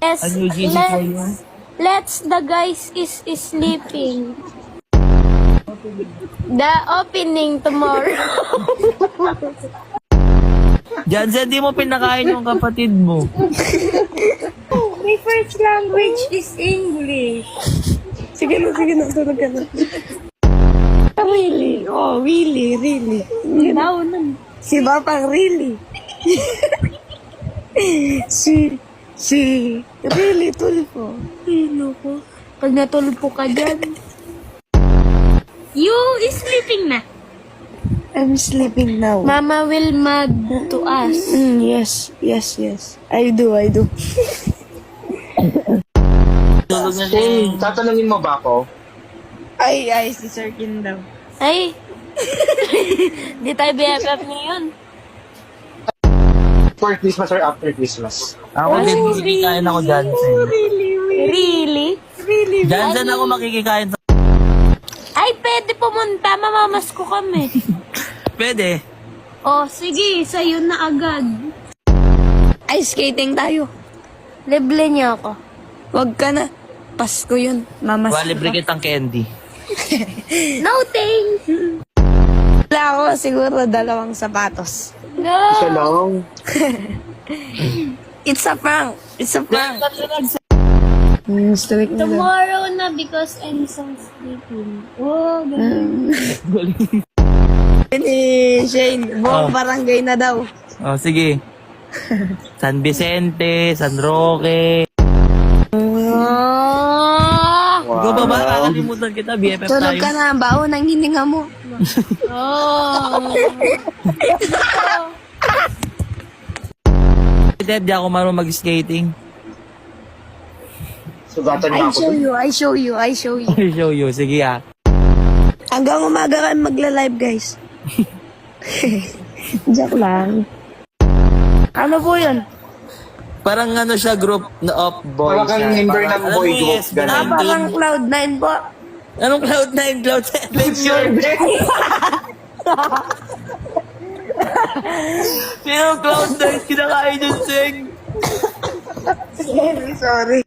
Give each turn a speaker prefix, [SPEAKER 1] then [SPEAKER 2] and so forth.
[SPEAKER 1] Yes,
[SPEAKER 2] Ano yung GC for you?
[SPEAKER 1] let's the guys is sleeping. The opening tomorrow.
[SPEAKER 2] Jansen, di mo pinakain yung kapatid mo.
[SPEAKER 1] My first language is English.
[SPEAKER 3] Sige na, tulog ka na. Really? Oh, really.
[SPEAKER 1] Now, nun.
[SPEAKER 3] Si Bapang really. si, really, tulpo.
[SPEAKER 1] Ano ko? Pag natulpo ka dyan. You is sleeping na.
[SPEAKER 3] I'm sleeping now.
[SPEAKER 1] Mama will mad to us.
[SPEAKER 3] Yes. I do.
[SPEAKER 2] Tulog na
[SPEAKER 4] Shane, tatanungin mo ba ako?
[SPEAKER 3] Ay, si Sir Kin daw.
[SPEAKER 1] Ay. Di tayo BFF ngayon.
[SPEAKER 4] For Christmas or after Christmas?
[SPEAKER 2] Ako din, makikikain ako Jansen.
[SPEAKER 1] Really?
[SPEAKER 2] Jansen ako makikikain sa...
[SPEAKER 1] Ay, pwede pumunta. Mamamas ko kami.
[SPEAKER 2] Pwede.
[SPEAKER 1] Oh, sige. Sa'yo na agad.
[SPEAKER 3] Ice skating tayo.
[SPEAKER 1] Libre niya ako.
[SPEAKER 3] Wag ka na. Pasko yun. Mamas.
[SPEAKER 2] Libre kitang candy.
[SPEAKER 1] No thanks.
[SPEAKER 3] Wala ako siguro 2 sapatos.
[SPEAKER 1] No.
[SPEAKER 4] Isa lang.
[SPEAKER 3] It's a prank. Stoic na daw.
[SPEAKER 1] Tomorrow na because I'm so sleeping. Oh, ganun.
[SPEAKER 3] Shane, buong barangay na daw.
[SPEAKER 2] Oh, sige. San Vicente, San Roque. Ikaw ba ba? Kakalimutan kita, BFF
[SPEAKER 3] Tulog
[SPEAKER 2] tayo.
[SPEAKER 3] ka na, baon ang hininga mo.
[SPEAKER 1] Oh.
[SPEAKER 2] Ted, di ako marunong mag-skating.
[SPEAKER 4] Sugatan
[SPEAKER 3] I
[SPEAKER 4] mo ako.
[SPEAKER 3] show you.
[SPEAKER 2] I'll show you. Sige ah.
[SPEAKER 3] Hanggang umaga ka magla-live, guys. Joke lang. Ano po yun?
[SPEAKER 2] Parang ano siya, group na of boys.
[SPEAKER 4] Parang kang member ng
[SPEAKER 2] Alam mo,
[SPEAKER 4] boy group,
[SPEAKER 2] yes,
[SPEAKER 4] ganun.
[SPEAKER 3] Parang Cloud9 po.
[SPEAKER 2] Anong Cloud9? Cloud7?
[SPEAKER 4] Sure,
[SPEAKER 2] Sino Cloud9? Kinakain yung sing.
[SPEAKER 3] Sorry.